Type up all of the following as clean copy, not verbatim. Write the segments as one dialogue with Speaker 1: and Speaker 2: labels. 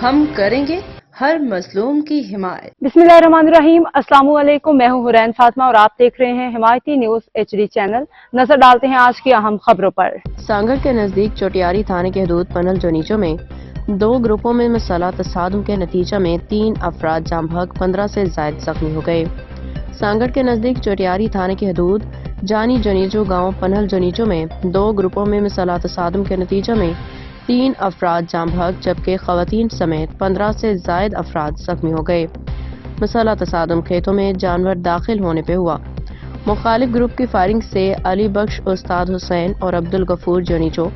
Speaker 1: हम करेंगे हर मजलूम की हिमायत।
Speaker 2: बिस्मिल्लाहिर्रहमानिर्रहीम। अस्सलाम वालेकुम। मैं हूं हुरैन फातिमा और आप देख रहे हैं हिमायती न्यूज HD चैनल। नजर डालते हैं आज की अहम खबरों पर।
Speaker 3: सांगड़ के नजदीक चोटियारी थाने के हदूद पनल जोनीचो में 2 ग्रुपों में मुसल्लह तसादुम के नतीजे में 3 अफराद जाम बहक 15 से ज्यादा जख्मी हो गए। सांगड़ के नजदीक चोटियारी थाने के हदूद जानी जोनीचो गांव पनल जोनीचो में 2 ग्रुपों में मुसल्लह तसादुम के नतीजे में 3 अफराद जाम बहक जबकि खवातीन समेत 15 से ज्यादा अफराद जख्मी हो गए। मुसल्लह तसादुम खेतों में जानवर दाखिल होने पे हुआ। मुखालिफ ग्रुप की फायरिंग से अली बख्श, उस्ताद हुसैन और अब्दुल गफूर जोनीचो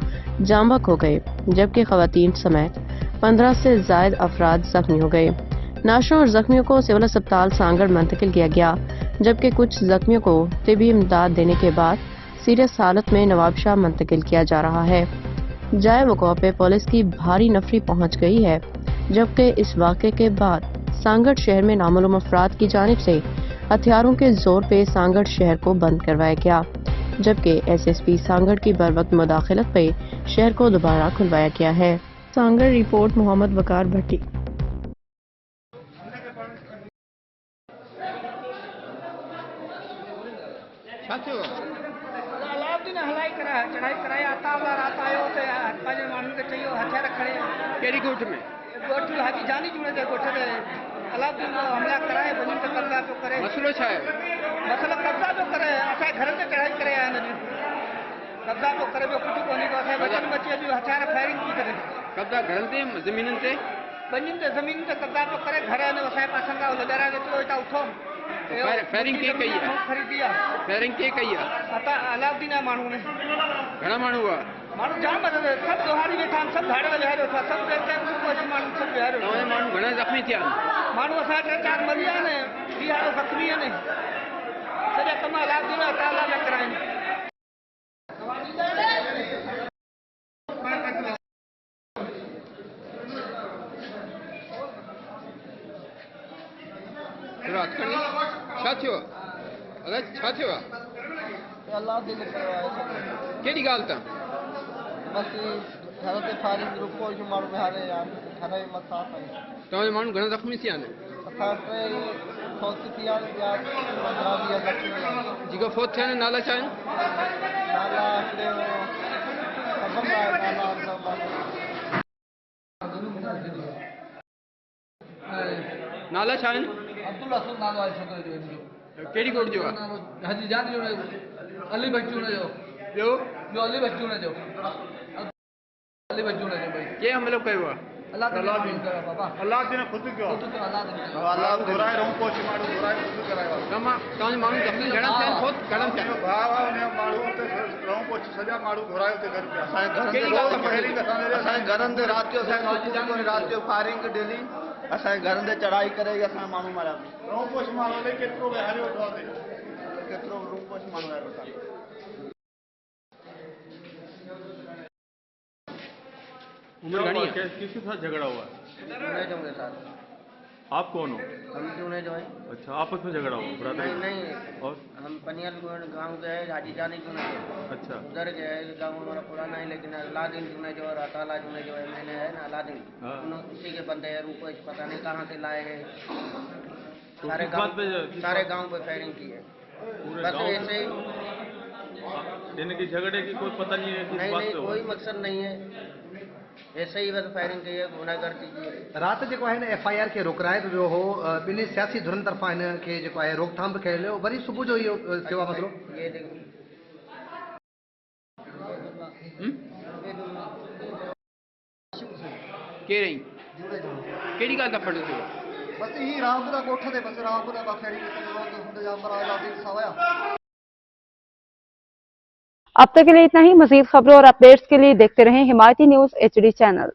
Speaker 3: जाम बहक हो गए, जबकि खवातीन समेत 15 से ज्यादा अफराद जख्मी हो गए। नाशों और जख्मियों को सिविल अस्पताल सांगड़ मुंतकिल किया गया, जबकि कुछ जख्मियों को तिबी इमदाद देने के बाद सीरियस हालत में नवाबशाह मुंतकिल किया जा रहा है। जाए वक़ा पे पुलिस की भारी नफरी पहुंच गई है, जबकि इस वाक़े के बाद सांगड़ शहर में नामालूम अफराद की जानिब से हथियारों के जोर पे सांगड़ शहर को बंद करवाया गया, जबकि SSP सांगड़ की बरवक्त मुदाखलत पे शहर को दोबारा खुलवाया गया है। सांगड़ रिपोर्ट मोहम्मद वकार भट्टी।
Speaker 4: चढ़ाई कराई आता आयो ते पांच माण्हुनि खे चयो हथियार खड़े कहिड़ी ॻोठ में ॻोठ हाजी जानी जुड़े ते ॻोठ ते अलाउद्दीन जो हमला कराए वञी त कब्ज़ा पियो करे। मसलो छा आहे? मसलो कब्ज़ा पियो करे, असांजे घर ते चढ़ाई करे आया आहिनि। कब्ज़ा पियो करे, ॿियो कुझु कोन्हे को। असांजे बचनि बची अॼु हथियार फायरिंग थी करे। कब्ज़ा घरनि ते ज़मीननि ते ॿिन्हिनि ते ज़मीन ते कब्ज़ा पियो करे। घर आहिनि असांजे पासनि खां लॻाराए वेठो, हितां उथो। फायरिंग के कई है? खरीदी है। फायरिंग के कई है? अता अलाउद्दीन है माण्हू ने। घणा माण्हू हुआ? माण्हू जाम बदले, सब दोहारी वेठा आहिनि, सब धाड़े वेहारे वेठा, सब देते कुछ माण्हू सब वेहारे वेठा। माण्हू घणा ज़ख्मी थिया आहिनि? माण्हू असां 3-4 मरी विया आहिनि, 20 ज़ख्मी आहिनि। सॼा कम अलाउद्दीन ताला जा कराइनि। छा थियो? अलाए छा थियो आहे? अलाउद्दीन कहिड़ी ॻाल्हि तां? बस घर ते फायरिंग ग्रुप को माण्हू विहारे घर जे मथां। तव्हांजा माण्हू घणा ज़ख्मी थिया आहिनि? असां 3 फौत थी आहिनि, ॿिया 15-20 ज़ख्मी। जेका फौत थिया आहिनि नाला छा आहिनि? नाला नाला छा आहिनि? अब्दुल रसूल नालो आहे छोकिरे जो। कहिड़ी कोट जो आहे? हाजी जान जो, अली बच्चून जो। ॿियो अली बच्चून जो। अली बच्चून जो भाई के हमलो कयो आहे? अलाउद्दीन कयो बाबा। अलाउद्दीन खुद कयो। अलाउद्दीन घुराए रहूं कोच माण्हू घुराए खुद करायो आहे। तव्हांजे माण्हू जख्मी घणा थिया आहिनि? बहुत घणा थिया आहिनि? भाउ आहे उन माण्हू ते रहूं कोच सॼा माण्हू घुरायो ते घर पे। असांजे घरनि ते राति जो फायरिंग डेली असांजे घरनि ते चढ़ाई करे असां माण्हू मारिया। रहूं कोच माण्हू केतिरो विहारियो वेठो आहे, केतिरो रूम कोच माण्हू विहारियो वेठा।
Speaker 5: किसके साथ झगड़ा हुआ है?
Speaker 4: के साथ।
Speaker 5: आप कौन हो?
Speaker 4: हम चुने जो है।
Speaker 5: अच्छा, आपस में झगड़ा हुआ? बरादरी?
Speaker 4: नहीं
Speaker 5: और
Speaker 4: हम पनियल गांव गए, हाजी जानी चुने जो।
Speaker 5: अच्छा,
Speaker 4: उधर गए, गांव हमारा पुराना है, लेकिन अलाउद्दीन चुने जो और अताला चुने जो है, मैंने है ना अलाउद्दीन, उसी के बंदे हैं। रूप पता नहीं कहाँ से लाए हैं। सारे गांव पे फायरिंग की है। बस ऐसे ही
Speaker 5: यानी कि झगड़े की कोई पता नहीं है?
Speaker 4: नहीं कोई मकसद नहीं है, ऐसे ही बस फायरिंग की है, गुनाहगारी की है।
Speaker 6: रात जो है FIR के रोकराए वियो हो, ॿिन्ही सियासी धुरनि तरफ़ां हिन खे जेको आहे रोकथाम बि कयल हो, वरी सुबुह जो इहो थियो आहे मसलो।
Speaker 4: ये देखो के रही केड़ी ॻाल्हि था फड़ो थियो?
Speaker 6: बस ही रामपुरा कोठ ते बस रामपुरा बखेड़ी हुन जा पर अलाउद्दीन सावया।
Speaker 2: अब तक के लिए इतना ही। मजीद खबरों और अपडेट्स के लिए देखते रहें हिमायती न्यूज HD चैनल।